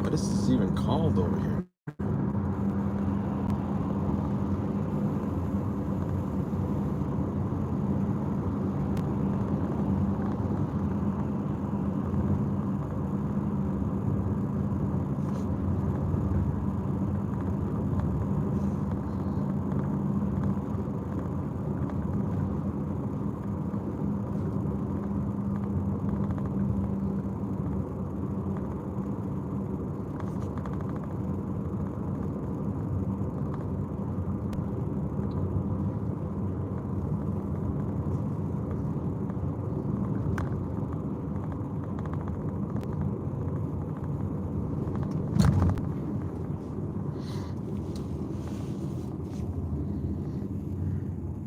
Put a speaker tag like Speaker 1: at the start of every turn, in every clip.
Speaker 1: What is this even called over here?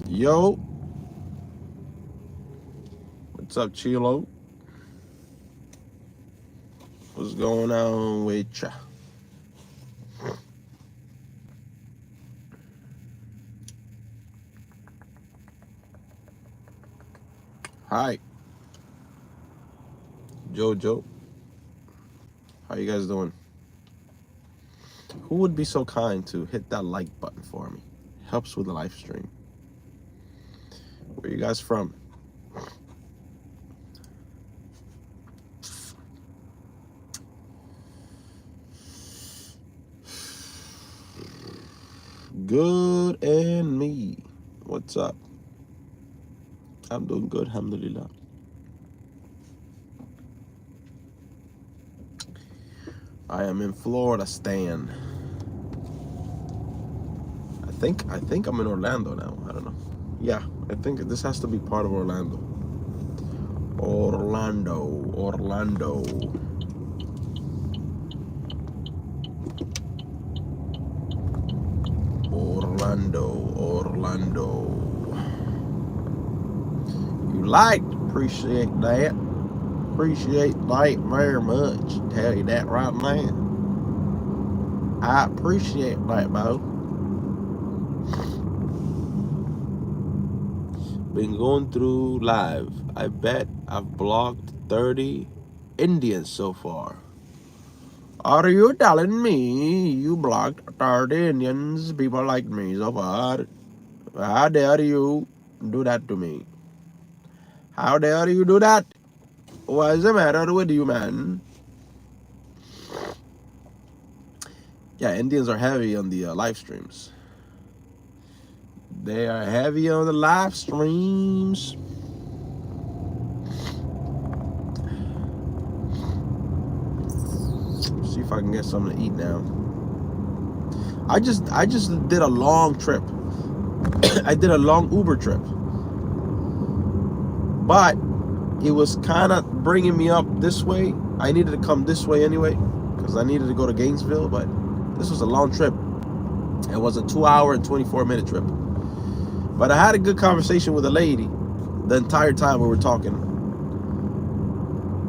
Speaker 1: Yo, what's up, Chilo? What's going on with ya? Hi, Jojo. How you guys doing? Who would be so kind to hit that like button for me? Helps with the live stream. Where you guys from? Good and me. What's up? I'm doing good, alhamdulillah. I am in Florida, Stan. I think I'm in Orlando now. I don't know. Yeah, I think this has to be part of Orlando. Orlando. You liked? Appreciate that. Appreciate that very much. Tell you that right now. I appreciate that, Bo. Been going through live. I bet I've blocked 30 Indians so far. Are you telling me you blocked 30 Indians, people like me so far? How dare you do that to me? How dare you do that? What's the matter with you, man? Yeah, Indians are heavy on the live streams. They are heavy on the live streams. See if I can get something to eat now. I just did a long trip. I did a long Uber trip. But it was kind of bringing me up this way. I needed to come this way anyway because I needed to go to Gainesville, but this was a long trip. It was a 2-hour and 24-minute trip. But I had a good conversation with a lady the entire time we were talking,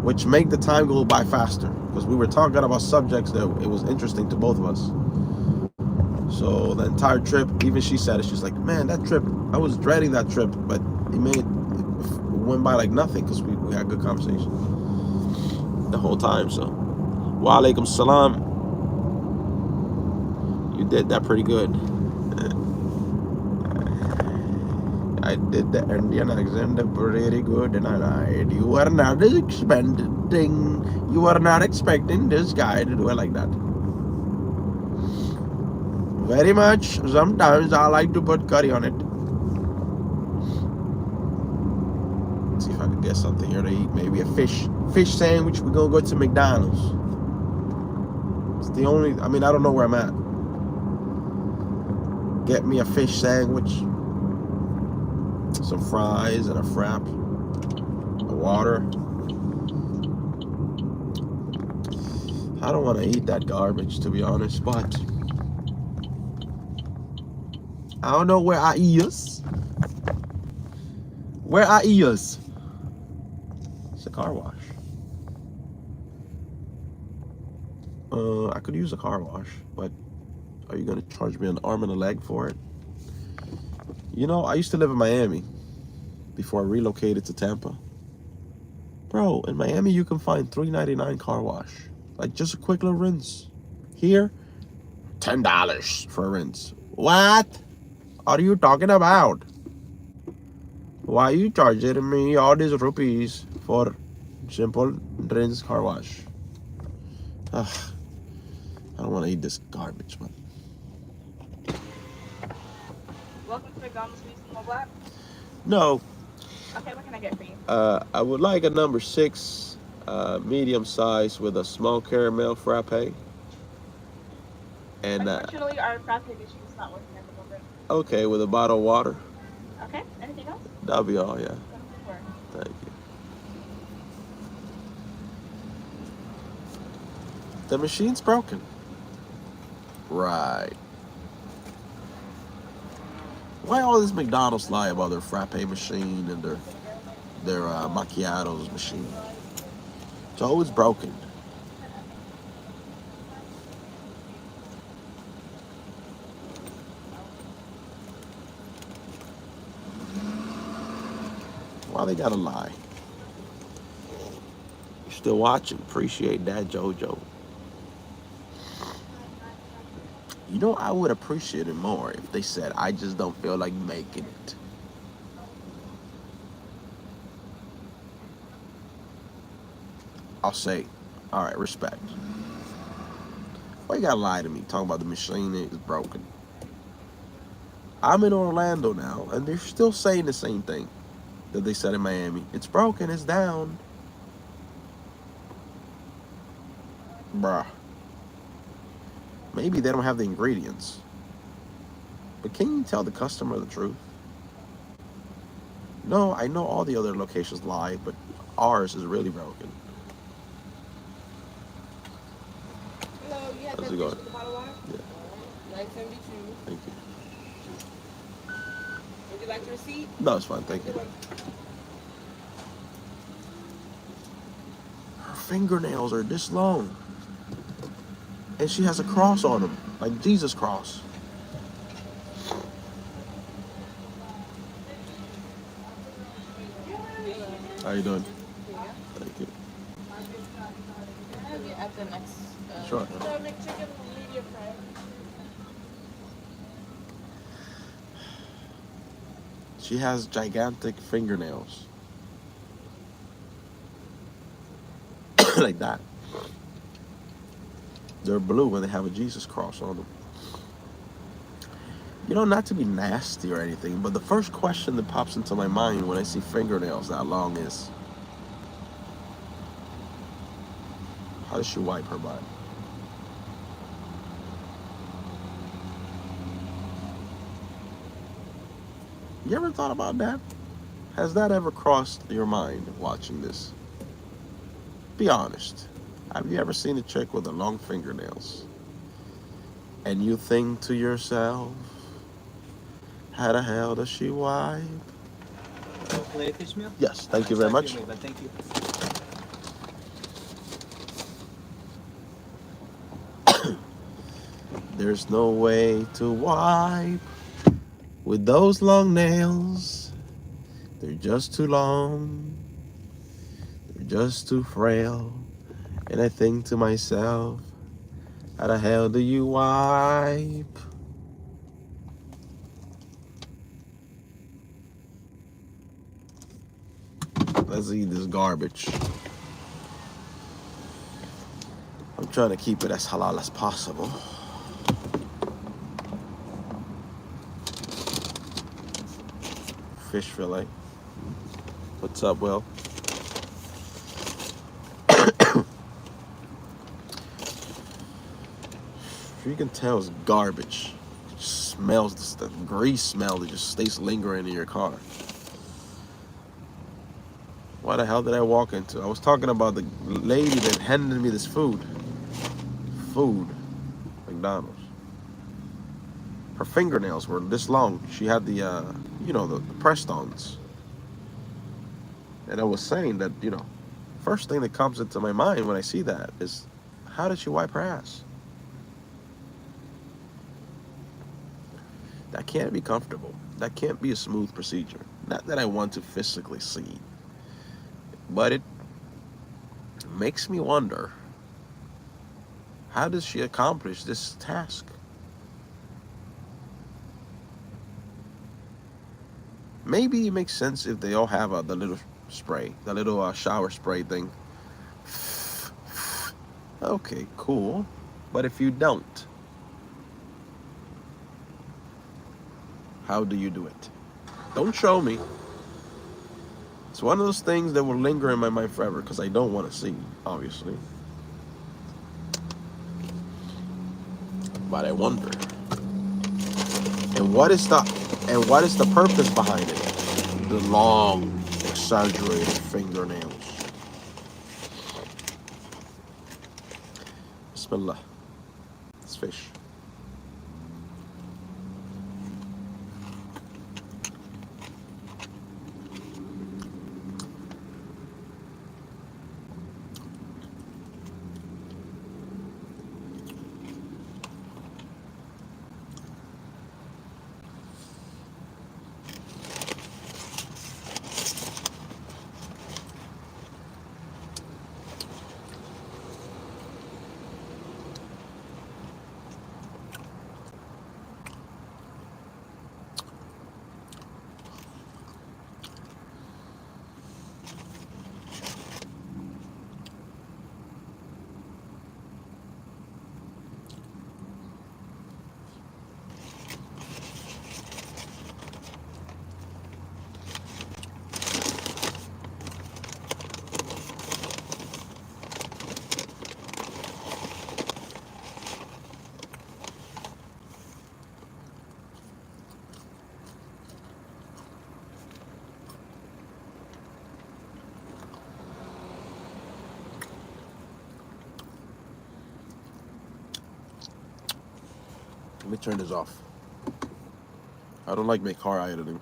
Speaker 1: which made the time go by faster because we were talking about subjects that it was interesting to both of us. So the entire trip, even she said it, she's like, man, that trip, I was dreading that trip, but it went by like nothing because we had good conversation the whole time. So wa alaikum salam. You did that pretty good. I did the Indian accent pretty good, and I lied. You were not expecting this guy to do it like that. Very much. Sometimes I like to put curry on it. Let's see if I can get something here to eat. Maybe a fish sandwich. We're gonna go to McDonald's. It's the only. I mean, I don't know where I'm at. Get me a fish sandwich, some fries, and a frap, a water. I don't want to eat that garbage, to be honest, but I don't know where I is. Where I is. It's a car wash. I could use a car wash, but are you gonna charge me an arm and a leg for it? You know, I used to live in Miami before I relocated to Tampa. Bro, in Miami you can find $3.99 car wash. Like just a quick little rinse. Here, $10 for a rinse. What are you talking about? Why are you charging me all these rupees for simple rinse car wash? Ugh, I don't want to eat this garbage, man.
Speaker 2: Welcome to McDonald's. Need some more black?
Speaker 1: No.
Speaker 2: Okay, what can I get for you?
Speaker 1: I would like a number 6, medium size with a small caramel frappe. And
Speaker 2: Unfortunately, our frappe machine is not working at the moment.
Speaker 1: okay, with a bottle of water.
Speaker 2: Okay, anything else?
Speaker 1: That'll be all, yeah.
Speaker 2: Sure.
Speaker 1: Thank you. The machine's broken. Right. Why all this McDonald's lie about their frappe machine and their macchiatos machine? It's always broken. Why they gotta lie? You're still watching. Appreciate that, JoJo. You know, I would appreciate it more if they said, I just don't feel like making it. I'll say, all right, respect. Why you gotta lie to me? Talking about the machine is broken. I'm in Orlando now, and they're still saying the same thing that they said in Miami. It's broken, it's down. Bruh. Maybe they don't have the ingredients. But can you tell the customer the truth? No, I know all the other locations lie, but ours is really broken.
Speaker 2: Hello, you have
Speaker 1: How's
Speaker 2: that
Speaker 1: it going?
Speaker 2: with the bottle of water?
Speaker 1: Yeah.
Speaker 2: 972.
Speaker 1: Thank you.
Speaker 2: Would you like the receipt?
Speaker 1: No, it's fine, thank you. Her fingernails are this long. And she has a cross on them, like Jesus' cross. How you doing? Thank you.
Speaker 2: I'll be at the next.
Speaker 1: Sure.
Speaker 2: McChicken medium fry.
Speaker 1: She has gigantic fingernails. Like that. They're blue when they have a Jesus cross on them. You know, not to be nasty or anything, but the first question that pops into my mind when I see fingernails that long is, how does she wipe her butt? You ever thought about that? Has that ever crossed your mind watching this? Be honest. Have you ever seen a chick with the long fingernails? And you think to yourself, how the hell does she wipe?
Speaker 3: Filet fish meal?
Speaker 1: Yes, thank you very much.
Speaker 3: Thank you.
Speaker 1: There's no way to wipe with those long nails. They're just too long. They're just too frail. And I think to myself, how the hell do you wipe? Let's eat this garbage. I'm trying to keep it as halal as possible. Fish fillet. What's up, Will? You can tell it's garbage. It just smells, the grease smell that just stays lingering in your car. What the hell did I walk into? I was talking about the lady that handed me this food. McDonald's. Her fingernails were this long. She had the, the press-ons. And I was saying that, first thing that comes into my mind when I see that is, how did she wipe her ass? That can't be comfortable. That can't be a smooth procedure. Not that I want to physically see, but it makes me wonder How does she accomplish this task? Maybe it makes sense if they all have the little spray, the little shower spray thing. Okay, cool. But if you don't, how do you do it? Don't show me. It's one of those things that will linger in my mind forever because I don't want to see, obviously. But I wonder. And what is the purpose behind it? The long, exaggerated fingernails. Bismillah. It's fish. Let me turn this off. I don't like my car idling.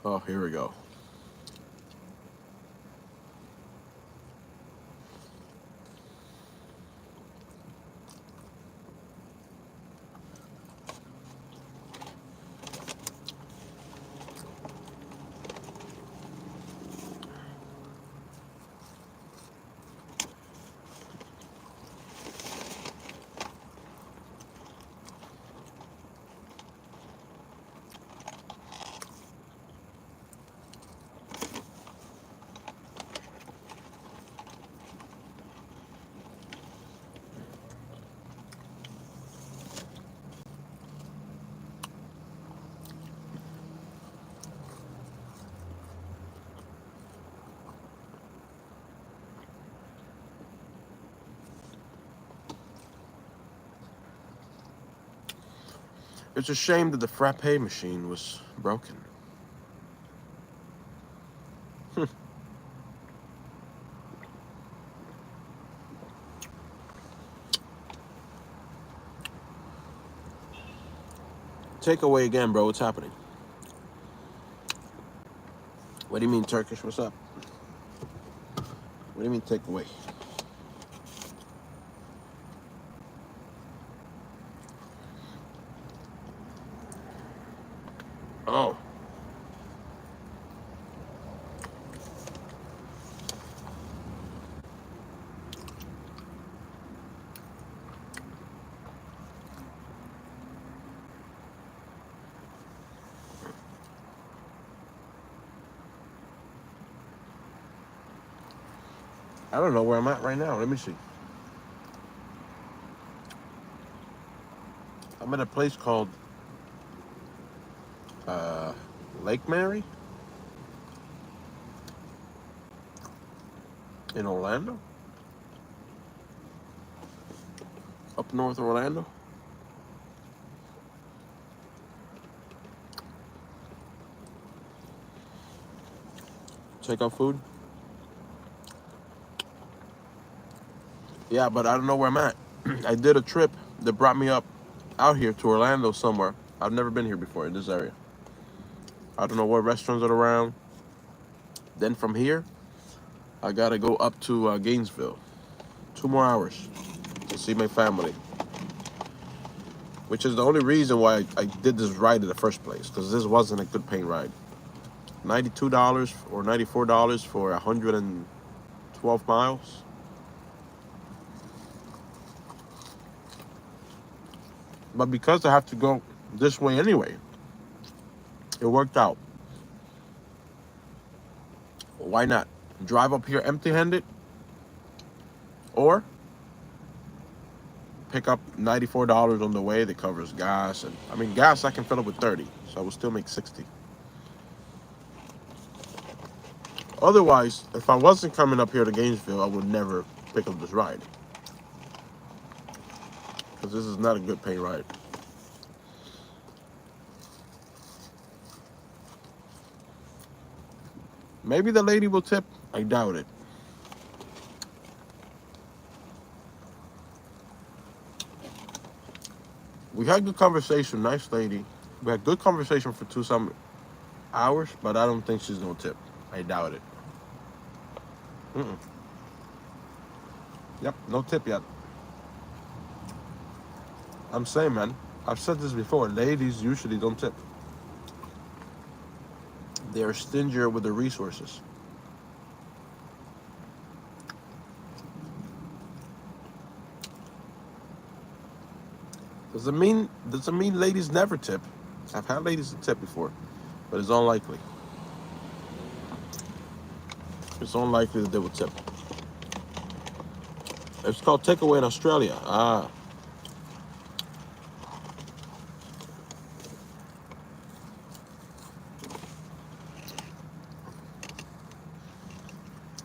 Speaker 1: Oh, here we go. It's a shame that the frappe machine was broken. Takeaway again, bro. What's happening? What do you mean Turkish? What's up? What do you mean takeaway? Oh. I don't know where I'm at right now. Let me see. I'm at a place called Lake Mary in Orlando. Up north of Orlando. Check out food. Yeah, but I don't know where I'm at. I did a trip that brought me up out here to Orlando somewhere. I've never been here before in this area. I don't know what restaurants are around. Then from here, I gotta go up to Gainesville. 2 more hours to see my family, which is the only reason why I did this ride in the first place, because this wasn't a good paying ride. $92 or $94 for 112 miles. But because I have to go this way anyway, it worked out. Why not? Drive up here empty handed or pick up $94 on the way that covers gas. And I mean, gas I can fill up with 30, so I will still make 60. Otherwise, if I wasn't coming up here to Gainesville, I would never pick up this ride, because this is not a good pay ride. Maybe the lady will tip. I doubt it. We had good conversation, nice lady. We had good conversation for 2 some hours, but I don't think she's gonna tip. I doubt it. Mm-mm. Yep, no tip yet. I'm saying, man, I've said this before. Ladies usually don't tip. They're stingier with their resources. Doesn't mean ladies never tip. I've had ladies that tip before, but it's unlikely. It's unlikely that they would tip. It's called takeaway in Australia. Ah,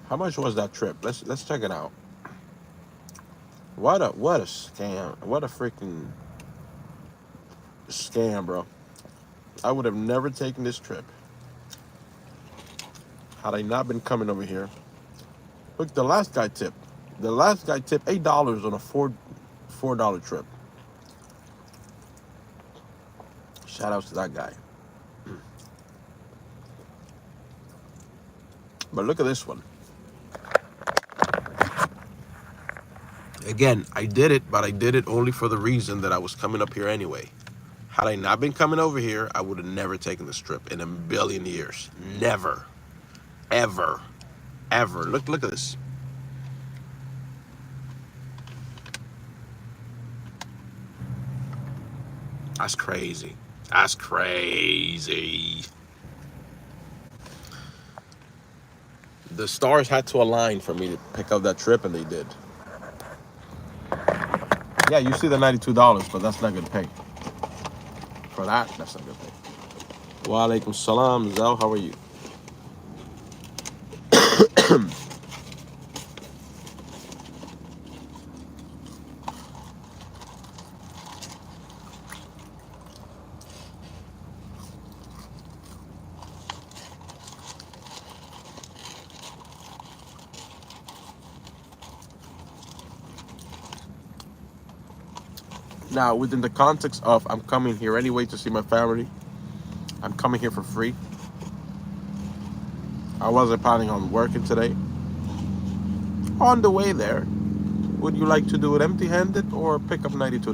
Speaker 1: how much was that trip? Let's check it out. What a scam! What a freaking scam, bro! I would have never taken this trip had I not been coming over here. Look, the last guy tipped. The last guy tipped $8 on a $4 trip. Shout outs to that guy. But look at this one. Again, I did it, but I did it only for the reason that I was coming up here anyway. Had I not been coming over here, I would have never taken this trip in a billion years. Never. Ever. Ever. Look at this. That's crazy. That's crazy. The stars had to align for me to pick up that trip, and they did. Yeah, you see the $92, but that's not good pay. For that, that's not good pay. Wa alaikum salam, Zell. How are you? Now, within the context of I'm coming here anyway to see my family, I'm coming here for free. I wasn't planning on working today. On the way there, would you like to do it empty-handed or pick up $92?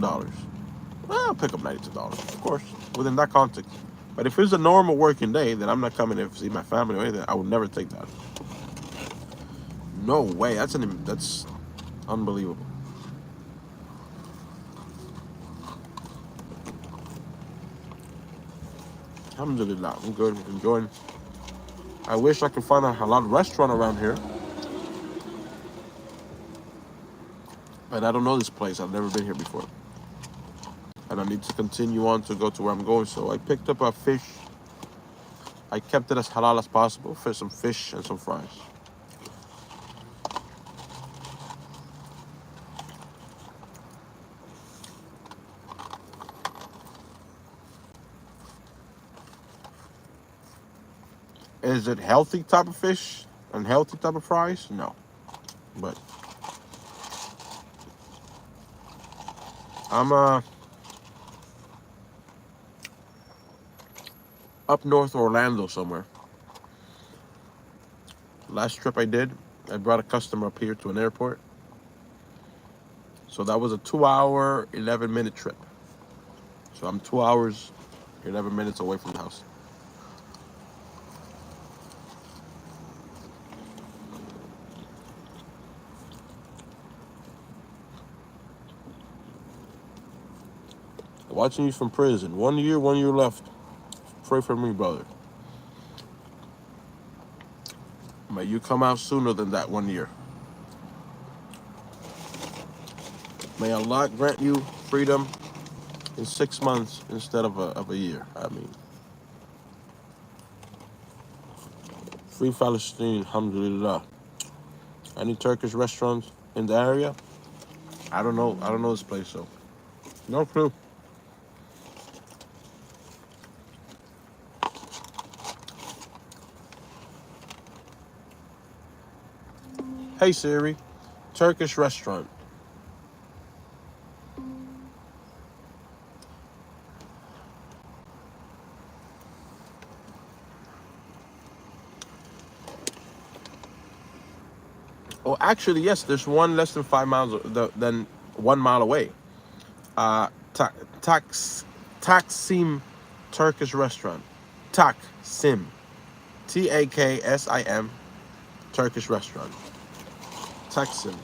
Speaker 1: Well, I'll pick up $92, of course, within that context. But if it's a normal working day, then I'm not coming here to see my family or anything. I would never take that. No way. That's unbelievable. Alhamdulillah, I'm good. I'm enjoying. I wish I could find a halal restaurant around here, but I don't know this place. I've never been here before, and I need to continue on to go to where I'm going. So I picked up a fish. I kept it as halal as possible for some fish and some fries. Is it healthy type of fish and healthy type of fries? No, but I'm up north Orlando somewhere. Last trip I did, I brought a customer up here to an airport. So that was a 2 hour, 11-minute trip. So I'm 2 hours, 11 minutes away from the house. Watching you from prison. 1 year left. Pray for me, brother. May you come out sooner than that 1 year. May Allah grant you freedom in 6 months instead of a year. I mean, free Palestine, alhamdulillah. Any Turkish restaurants in the area? I don't know. I don't know this place, so no clue. Hey Siri, Turkish restaurant. Oh, actually, yes. There's one less than 5 miles than 1 mile away. Uh, ta- tax Taksim Turkish restaurant. Taksim, Taksim Turkish restaurant. Taksim.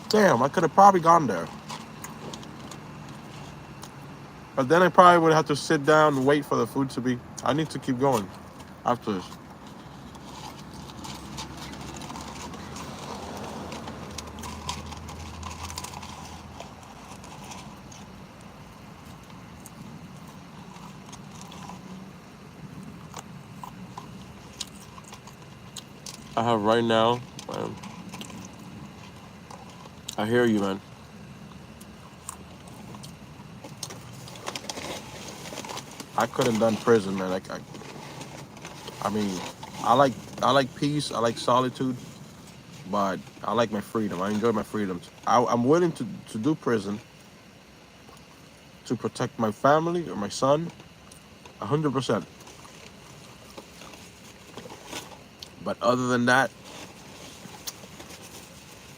Speaker 1: Damn, I could have probably gone there, but then I probably would have to sit down and wait for the food to be. I need to keep going after this. I have right now. I hear you, man. I couldn't done prison, man. I mean, I like I like peace. I like solitude, but I like my freedom. I enjoy my freedom. I'm willing to do prison to protect my family or my son, 100%. But other than that,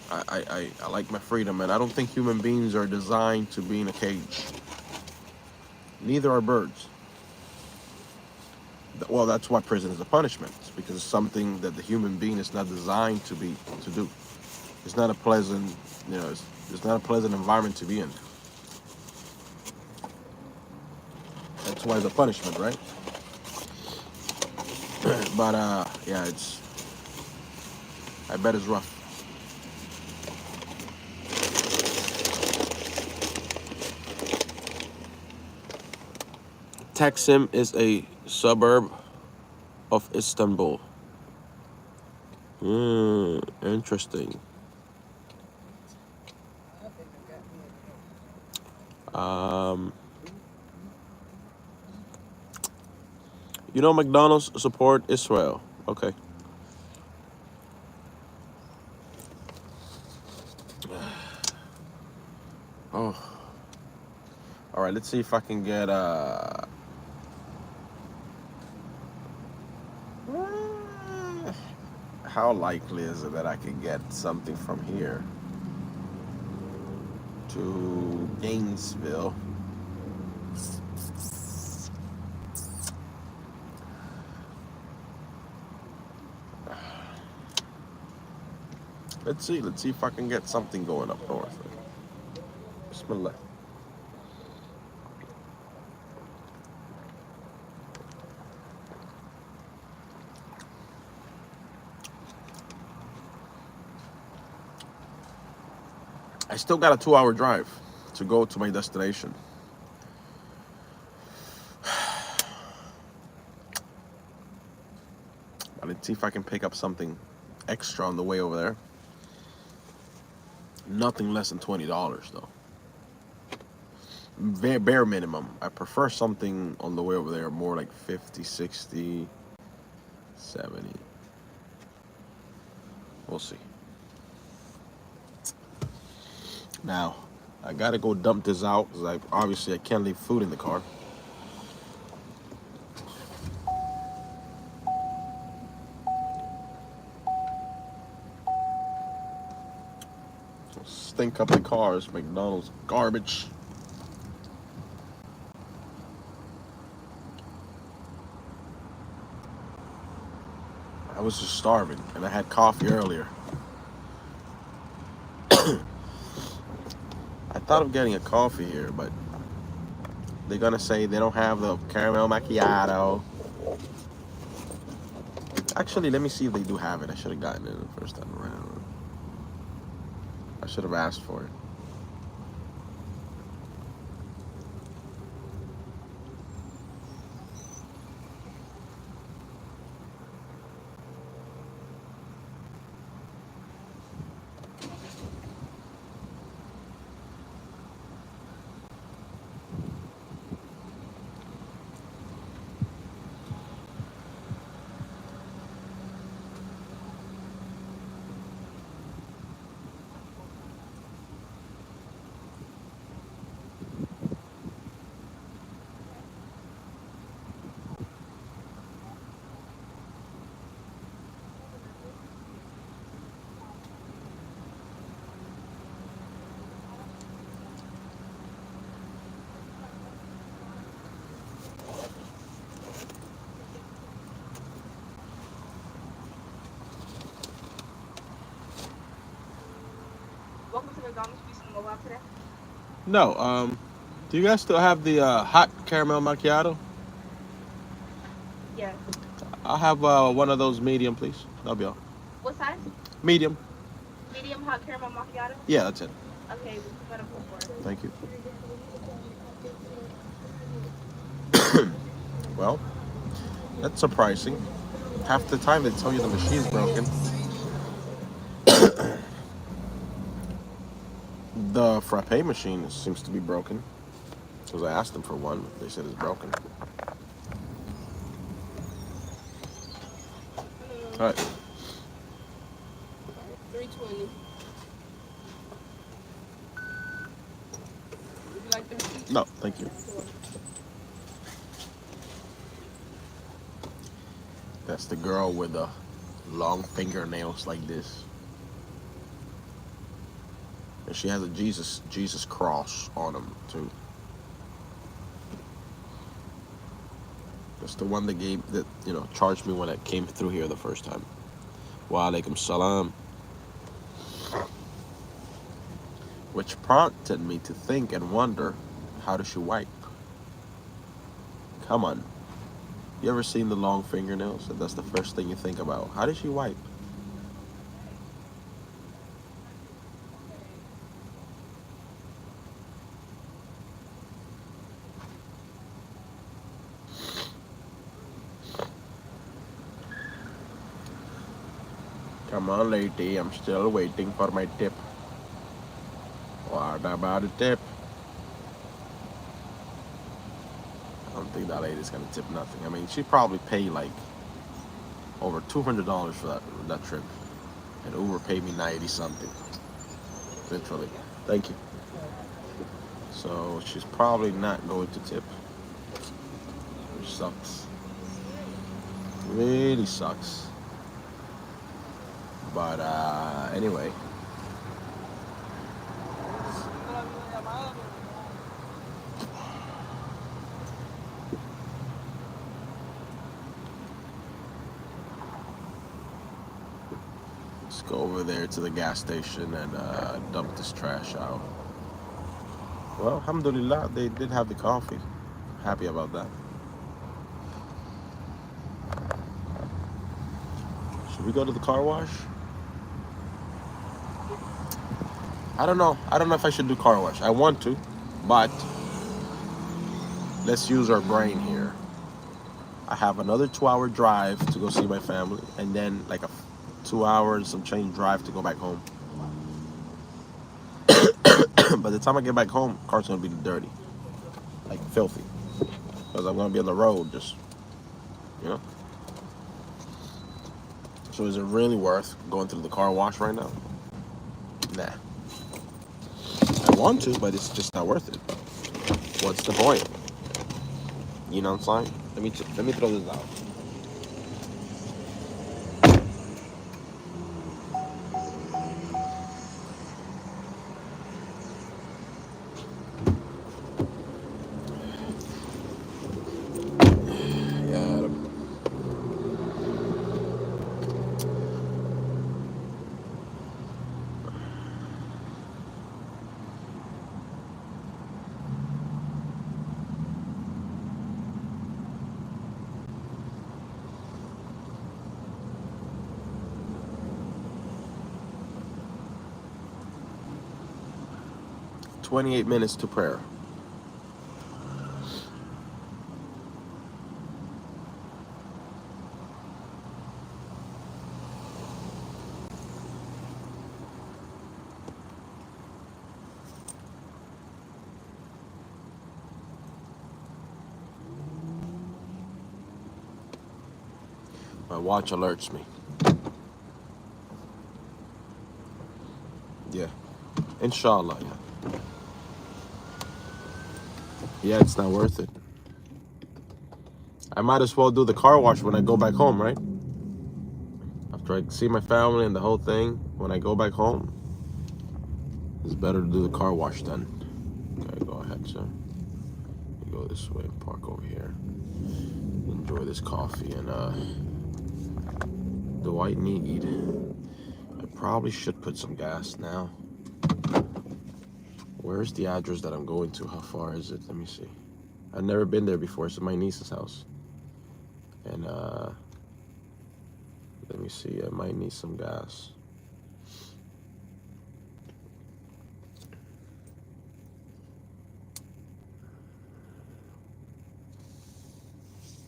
Speaker 1: I like my freedom, man. I don't think human beings are designed to be in a cage. Neither are birds. Well, that's why prison is a punishment. It's because it's something that the human being is not designed to do. It's not a pleasant, it's not a pleasant environment to be in. That's why it's a punishment, right? But yeah, I bet it's rough. Taksim is a suburb of Istanbul. Interesting. Um, McDonald's support Israel. Okay. Oh, all right. Let's see if I can get how likely is it that I can get something from here to Gainesville? Let's see. Let's see if I can get something going up north. Bismillah. I still got a 2 hour drive to go to my destination. Let's see if I can pick up something extra on the way over there. Nothing less than $20 though. Bare minimum. I prefer something on the way over there more like 50, 60, 70. We'll see. Now, I gotta go dump this out because obviously I can't leave food in the car. Stink up the cars, McDonald's garbage. I was just starving and I had coffee earlier. I thought of getting a coffee here, but they're gonna say they don't have the caramel macchiato. Actually, let me see if they do have it. I should have gotten it the first time around. I should have asked for it.
Speaker 2: Welcome to McDonald's. Please mobile today.
Speaker 1: No, do you guys still have the hot caramel macchiato?
Speaker 2: Yes.
Speaker 1: I'll have one of those medium, please. That'll be all.
Speaker 2: What size?
Speaker 1: Medium.
Speaker 2: Medium hot caramel macchiato.
Speaker 1: Yeah, that's it.
Speaker 2: Okay, we'll put that up for it.
Speaker 1: Thank you. Well, that's surprising. Half the time they tell you the machine's broken. The frappe machine seems to be broken. Because I asked them for one. They said it's broken. All right.
Speaker 2: 320. Would you like the receipt?
Speaker 1: No, thank you. That's the girl with the long fingernails like this. And she has a Jesus cross on them too. That's the one that charged me when I came through here the first time. Wa alaikum salam. Which prompted me to think and wonder, how does she wipe? Come on. You ever seen the long fingernails? That's the first thing you think about. How does she wipe? Come on, lady. I'm still waiting for my tip. What about a tip? I don't think that lady's gonna tip nothing. I mean, she probably paid like over $200 for that trip, and Uber paid me 90 something. Literally. Thank you. So she's probably not going to tip, which sucks. Really sucks. But anyway. Let's go over there to the gas station and dump this trash out. Well, alhamdulillah, they did have the coffee. Happy about that. Should we go to the car wash? I don't know. I don't know if I should do car wash. I want to, but let's use our brain here. I have another 2-hour drive to go see my family, and then like a 2 hours some change drive to go back home. By the time I get back home, car's gonna be dirty, like filthy, because I'm gonna be on the road, just you know. So is it really worth going through the car wash right now? Nah. I want to, but it's just not worth it. What's the point? You know what I'm saying? Let me throw this out. Yeah. 28 minutes to prayer. My watch alerts me. Yeah. Inshallah, yeah. Yeah, it's not worth it. I might as well do the car wash when I go back home, right? After I see my family and the whole thing, when I go back home, it's better to do the car wash then. Okay, go ahead, sir. You go this way and park over here. Enjoy this coffee and do I need? I probably should put some gas now. Where's the address that I'm going to? How far is it? Let me see. I've never been there before. It's my niece's house. And let me see. I might need some gas.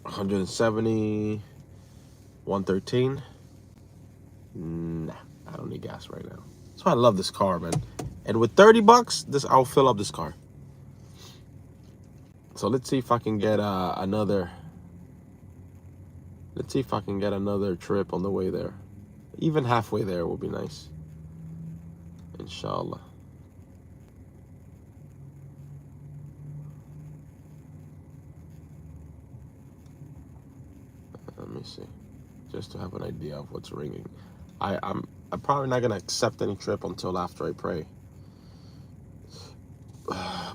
Speaker 1: $170, $113. Nah, I don't need gas right now. That's why I love this car, man. And with $30, I'll fill up this car. So let's see if I can get another. Let's see if I can get another trip on the way there. Even halfway there will be nice. Inshallah. Let me see. Just to have an idea of what's ringing. I'm probably not gonna accept any trip until after I pray.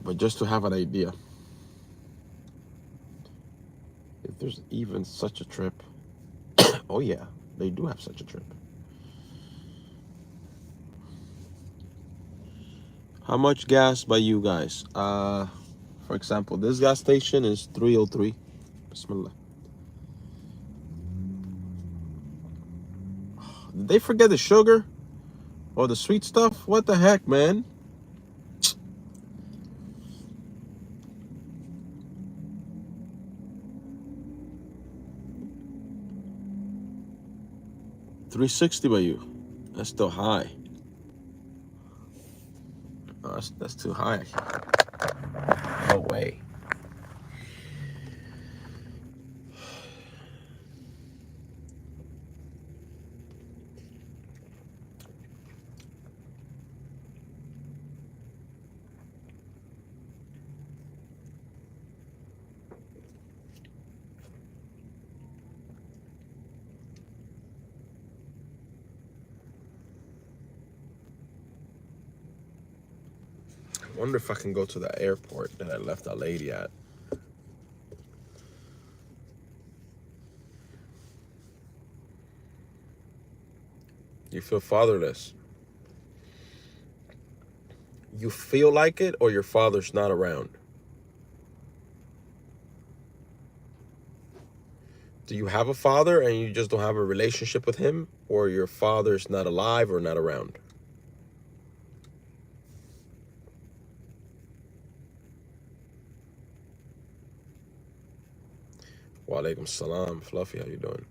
Speaker 1: But just to have an idea. If there's even such a trip. Oh yeah, they do have such a trip. How much gas by you guys? For example, this gas station is 303. Bismillah. Did they forget the sugar? Or the sweet stuff? What the heck, man? $360 by you. That's still high. Oh, that's too high. No way. I wonder if I can go to the airport that I left that lady at. You feel fatherless. You feel like it, or your father's not around? Do you have a father and you just don't have a relationship with him, or your father's not alive or not around? Wa alaikum salam. Fluffy, how you doing?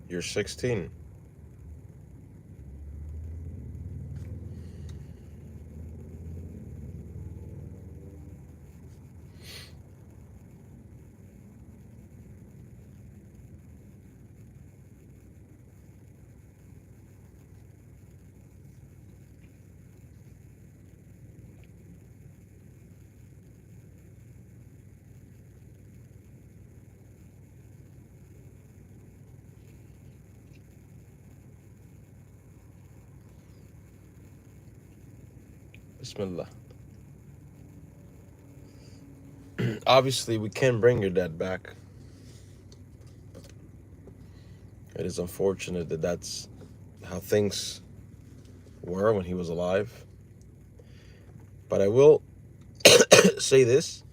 Speaker 1: You're 16. Bismillah. Obviously, we can't bring your dad back. It is unfortunate that that's how things were when he was alive. But I will say this.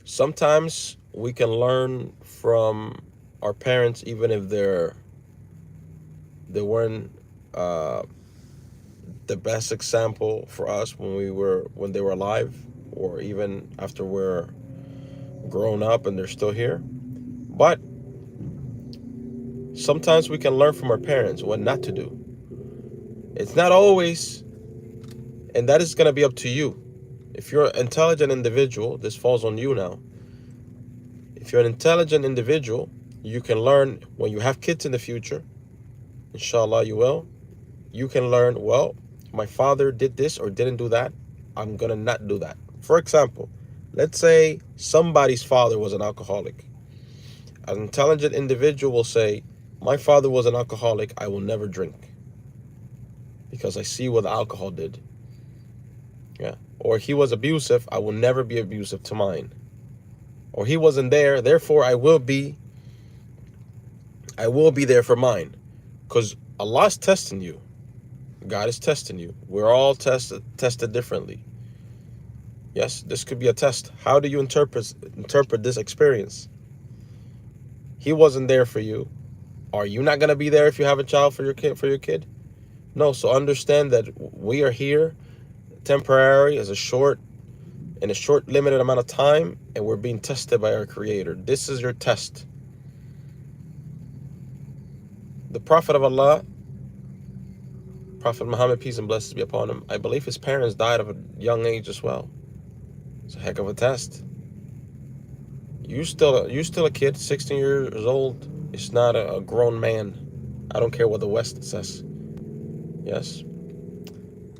Speaker 1: Sometimes we can learn from our parents, even if they weren't the best example for us when they were alive, or even after we're grown up and they're still here. But sometimes we can learn from our parents what not to do. It's not always, and that is going to be up to you. If you're an intelligent individual, this falls on you now. If you're an intelligent individual, you can learn when you have kids in the future. Inshallah, you will. You can learn, well, my father did this or didn't do that. I'm going to not do that. For example, let's say somebody's father was an alcoholic. An intelligent individual will say, my father was an alcoholic. I will never drink because I see what the alcohol did. Yeah. Or he was abusive. I will never be abusive to mine. Or he wasn't there. Therefore, I will be there for mine. Because Allah's testing you. God is testing you. We're all tested differently. Yes, this could be a test. How do you interpret this experience? He wasn't there for you. Are you not going to be there if you have a child for your kid? No, so understand that we are here temporary in a short limited amount of time, and we're being tested by our Creator. This is your test. The Prophet of Allah, Prophet Muhammad, peace and blessings be upon him, I believe his parents died of a young age as well. It's a heck of a test. You're still a kid, 16 years old. It's not a grown man. I don't care what the West says. Yes.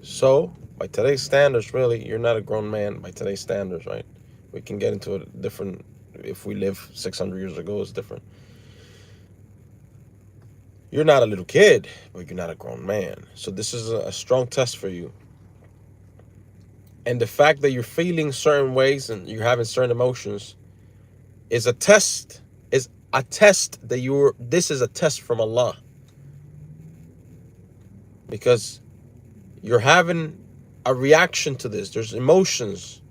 Speaker 1: So, by today's standards, really, you're not a grown man by today's standards, right? We can get into a different, if we live 600 years ago, it's different. You're not a little kid, but you're not a grown man. So this is a strong test for you. And the fact that you're feeling certain ways and you're having certain emotions is a test. Is a test that this is a test from Allah. Because you're having a reaction to this. There's emotions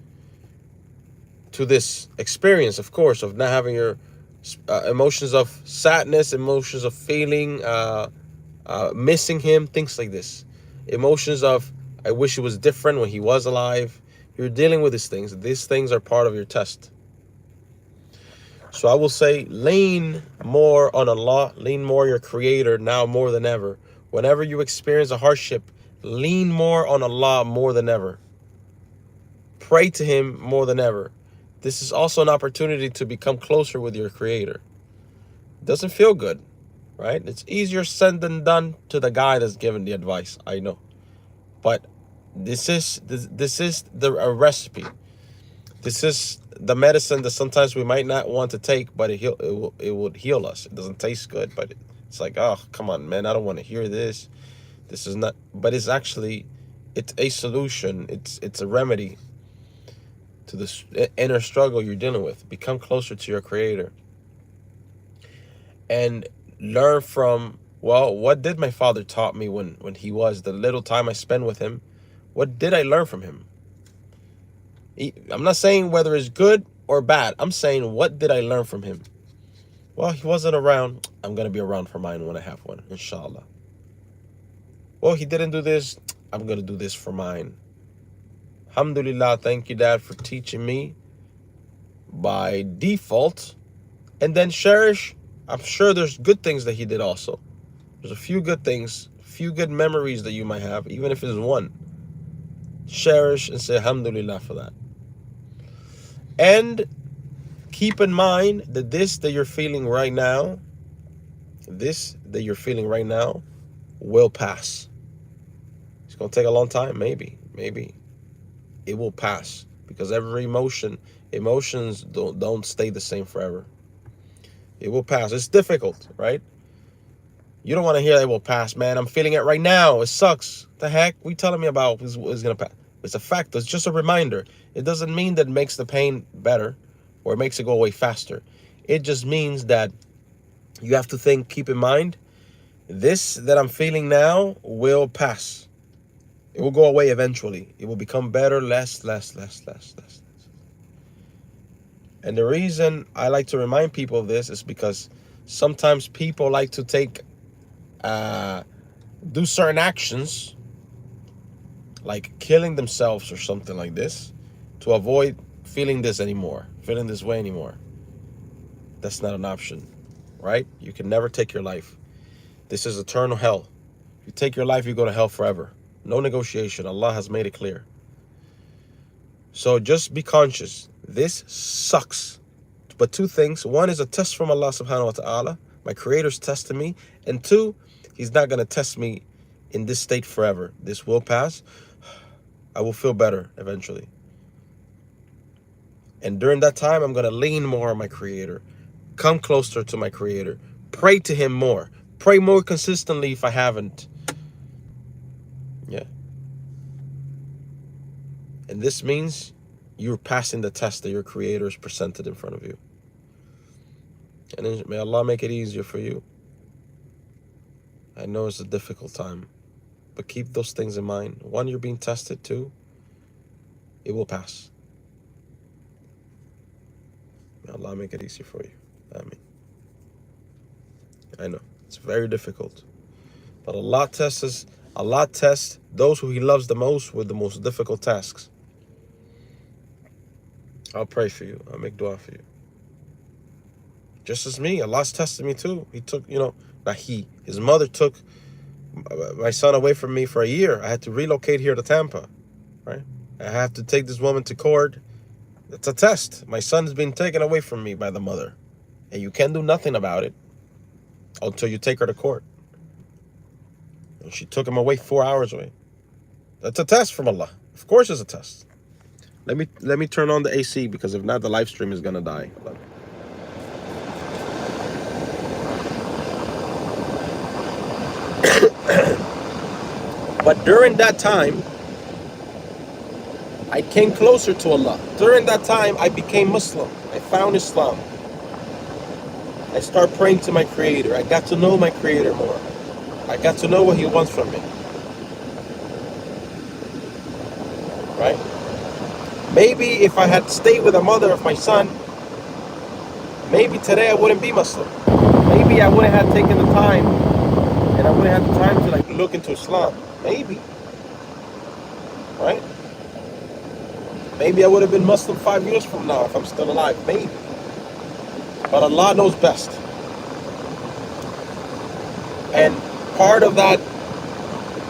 Speaker 1: to this experience, of course, of not having your emotions of sadness, emotions of feeling, missing him, things like this. Emotions of, I wish it was different when he was alive. You're dealing with these things. These things are part of your test. So I will say, lean more on Allah, lean more on your Creator now more than ever. Whenever you experience a hardship, lean more on Allah more than ever. Pray to Him more than ever. This is also an opportunity to become closer with your Creator. It doesn't feel good, right? It's easier said than done to the guy that's giving the advice, I know. But this is a recipe. This is the medicine that sometimes we might not want to take, but it would heal us. It doesn't taste good, but it's like, oh, come on, man, I don't want to hear this. This is not, but it's a solution. It's a remedy to this inner struggle you're dealing with. Become closer to your Creator. And learn from, well, what did my father taught me when he was, the little time I spent with him? What did I learn from him? I'm not saying whether it's good or bad. I'm saying, what did I learn from him? Well, he wasn't around. I'm going to be around for mine when I have one, inshallah. Well, he didn't do this. I'm going to do this for mine. Alhamdulillah, thank you, Dad, for teaching me by default. And then cherish I'm sure there's good things that he did also. There's a few good things, few good memories that you might have, even if it's one. Cherish and say alhamdulillah for that. And keep in mind that this that you're feeling right now, will pass. It's gonna take a long time, maybe. It will pass. Because every emotions don't stay the same forever. It will pass. It's difficult, right? You don't want to hear it will pass, man. I'm feeling it right now. It sucks. The heck? We telling me about is gonna pass. It's a fact. It's just a reminder. It doesn't mean that it makes the pain better or it makes it go away faster. It just means that you have to keep in mind, this that I'm feeling now will pass. It will go away eventually. It will become better, less. And the reason I like to remind people of this is because sometimes people like to do certain actions, like killing themselves or something like this, to avoid feeling this way anymore. That's not an option, right? You can never take your life. This is eternal hell. If you take your life, you go to hell forever. No negotiation. Allah has made it clear. So just be conscious. This sucks. But two things. One is a test from Allah subhanahu wa ta'ala. My creator's testing me. And two, he's not going to test me in this state forever. This will pass. I will feel better eventually. And during that time, I'm going to lean more on my creator. Come closer to my creator. Pray to him more. Pray more consistently if I haven't. Yeah. And this means you're passing the test that your creator has presented in front of you. And may Allah make it easier for you. I know it's a difficult time, but keep those things in mind. One, you're being tested. Two, it will pass. May Allah make it easier for you. Ameen. I know it's very difficult, but Allah tests those who He loves the most with the most difficult tasks. I'll pray for you. I'll make dua for you. Just as me, Allah's tested me too. He took, his mother took my son away from me for a year. I had to relocate here to Tampa, right? I have to take this woman to court. It's a test. My son's been taken away from me by the mother, and you can't do nothing about it until you take her to court. And she took him away 4 hours away. That's a test from Allah. Of course it's a test. Let me turn on the AC, because if not, the live stream is gonna die. But during that time, I came closer to Allah. During that time, I became Muslim. I found Islam. I started praying to my Creator. I got to know my Creator more. I got to know what He wants from me. Right? Maybe if I had stayed with the mother of my son, maybe today I wouldn't be Muslim. Maybe I wouldn't have taken the time, and I wouldn't have the time to look into Islam. Maybe. Right? Maybe I would have been Muslim 5 years from now if I'm still alive. Maybe. But Allah knows best. And part of that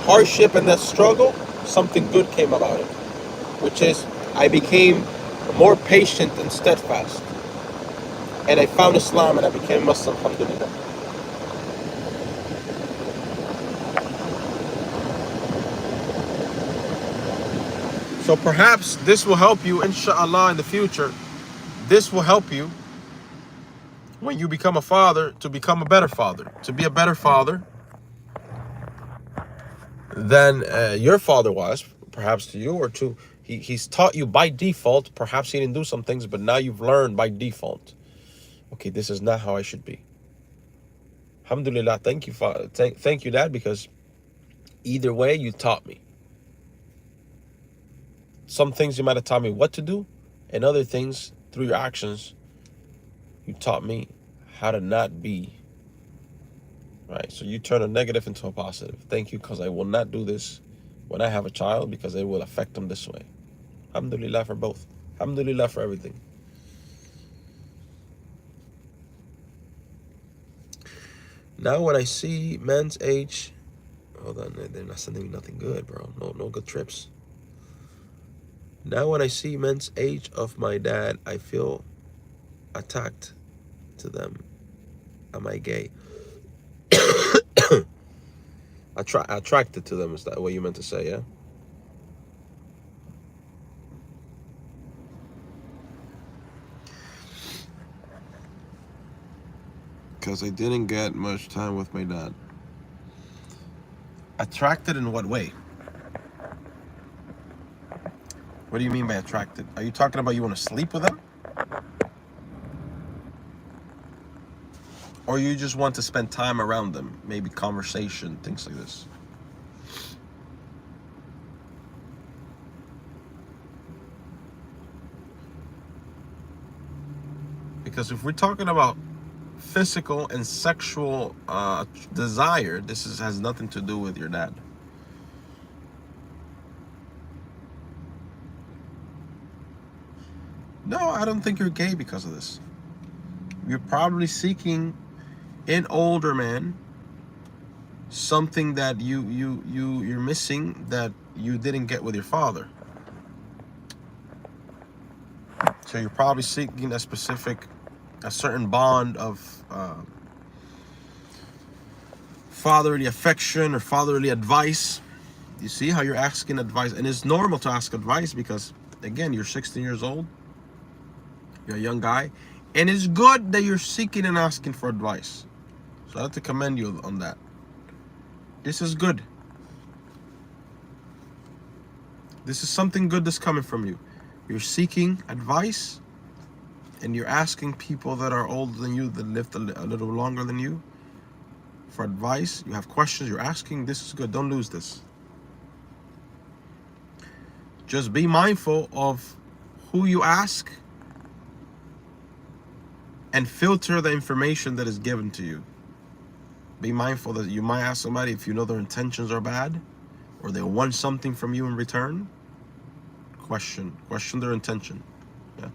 Speaker 1: hardship and that struggle, something good came about it, which is I became more patient and steadfast. And I found Islam and I became Muslim, alhamdulillah. So perhaps this will help you, inshallah, in the future. This will help you when you become a father to become a better father, to be a better father than your father was, perhaps to you, or to he's taught you by default. Perhaps he didn't do some things, but now you've learned by default. Okay, this is not how I should be. Alhamdulillah, thank you, Father. Thank you, Dad, because either way, you taught me. Some things you might have taught me what to do, and other things, through your actions, you taught me how to not be. Right? So you turn a negative into a positive. Thank you, because I will not do this when I have a child, because it will affect them this way. Alhamdulillah for both. Alhamdulillah for everything. Now when I see men's age, hold on, they're not sending me nothing good, bro. No good trips. Now when I see men's age of my dad, I feel attacked to them. Am I gay? Attracted to them, is that what you meant to say, yeah? Because I didn't get much time with my dad. Attracted in what way? What do you mean by attracted? Are you talking about you want to sleep with them? Or you just want to spend time around them? Maybe conversation, things like this. Because if we're talking about physical and sexual desire, has nothing to do with your dad. No, I don't think you're gay because of this. You're probably seeking in older man something that you're missing that you didn't get with your father. So you're probably seeking a certain bond of fatherly affection or fatherly advice. You see how you're asking advice, and it's normal to ask advice because, again, you're 16 years old, you're a young guy, and it's good that you're seeking and asking for advice. So I have to commend you on that. This is good. This is something good that's coming from you. You're seeking advice, and you're asking people that are older than you, that lived a little longer than you, for advice. You have questions, you're asking. This is good. Don't lose this. Just be mindful of who you ask and filter the information that is given to you. Be mindful that you might ask somebody if you know their intentions are bad or they want something from you in return. Question their intention. Yeah.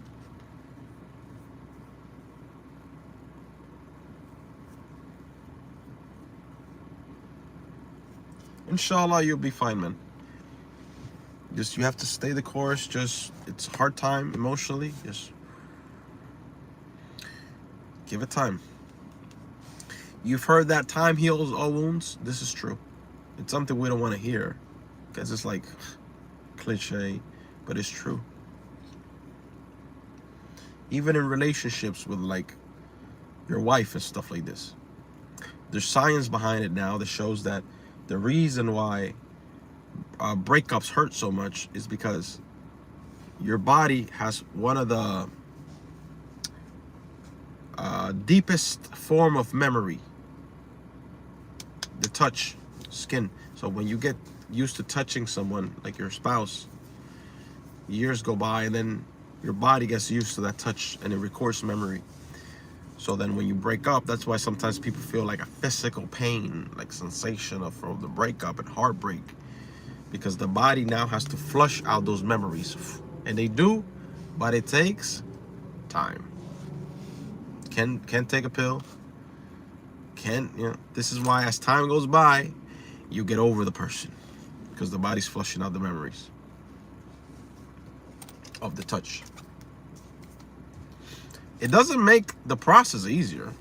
Speaker 1: Inshallah, you'll be fine, man. Just you have to stay the course. Just it's a hard time emotionally. Just give it time. You've heard that time heals all wounds. This is true. It's something we don't want to hear because it's like cliche, but it's true. Even in relationships with like your wife and stuff like this, there's science behind it now that shows that the reason why breakups hurt so much is because your body has one of the deepest form of memory, the touch, skin. So when you get used to touching someone like your spouse, years go by and then your body gets used to that touch and it records memory. So then when you break up, that's why sometimes people feel like a physical pain, like sensation from the breakup and heartbreak, because the body now has to flush out those memories. And they do, but it takes time. Can't take a pill. This is why as time goes by, you get over the person, because the body's flushing out the memories of the touch. It doesn't make the process easier.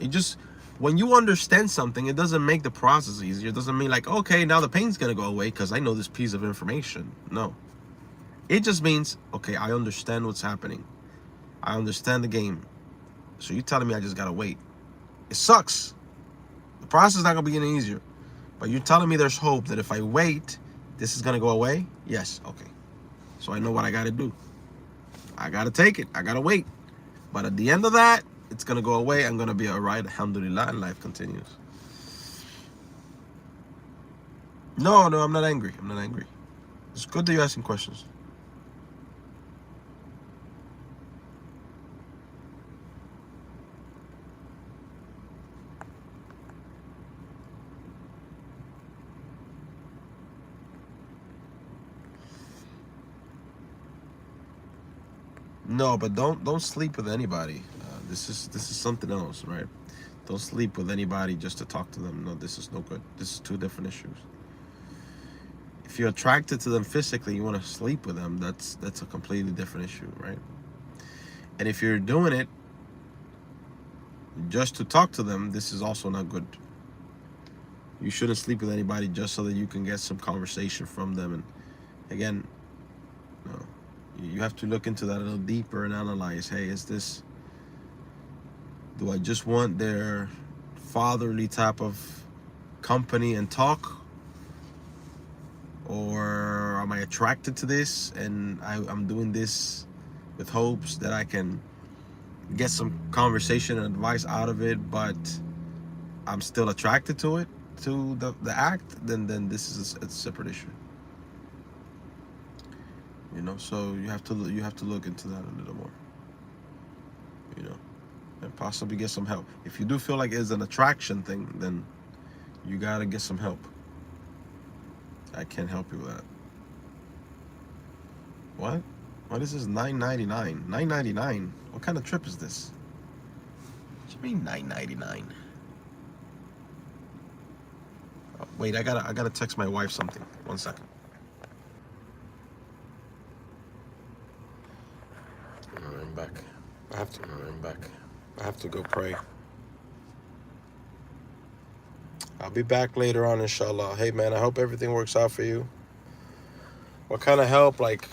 Speaker 1: It just, when you understand something, it doesn't make the process easier. It doesn't mean like, okay, now the pain's gonna go away because I know this piece of information. No. It just means, okay, I understand what's happening. I understand the game. So you're telling me I just gotta wait. It sucks. The process is not gonna be any easier. But you're telling me there's hope that if I wait, this is gonna go away? Yes, okay. So I know what I gotta do. I gotta take it. I gotta wait. But at the end of that, it's gonna go away. I'm gonna be all right, alhamdulillah, and life continues. No, I'm not angry. I'm not angry. It's good that you're asking questions. No, but don't sleep with anybody. This is something else, right? Don't sleep with anybody just to talk to them. No, this is no good. This is two different issues. If you're attracted to them physically, you want to sleep with them, that's a completely different issue, right? And if you're doing it just to talk to them, this is also not good. You shouldn't sleep with anybody just so that you can get some conversation from them. And again, no, you have to look into that a little deeper and analyze, hey, do I just want their fatherly type of company and talk? Or am I attracted to this and I'm doing this with hopes that I can get some conversation and advice out of it, but I'm still attracted to it, to the act, then this is a separate issue. So you have to look into that a little more. And possibly get some help. If you do feel like it's an attraction thing, then you gotta get some help. I can't help you with that. What? What is this? $9.99. $9.99. What kind of trip is this? What do you mean $9.99? Oh, wait, I gotta text my wife something. 1 second. I'm back. I have to go pray. I'll be back later on, inshallah. Hey, man, I hope everything works out for you. What kind of help? Like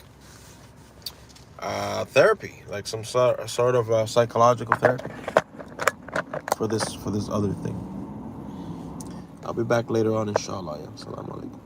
Speaker 1: therapy, like some sort of psychological therapy for this other thing. I'll be back later on, inshallah. Assalamu alaikum.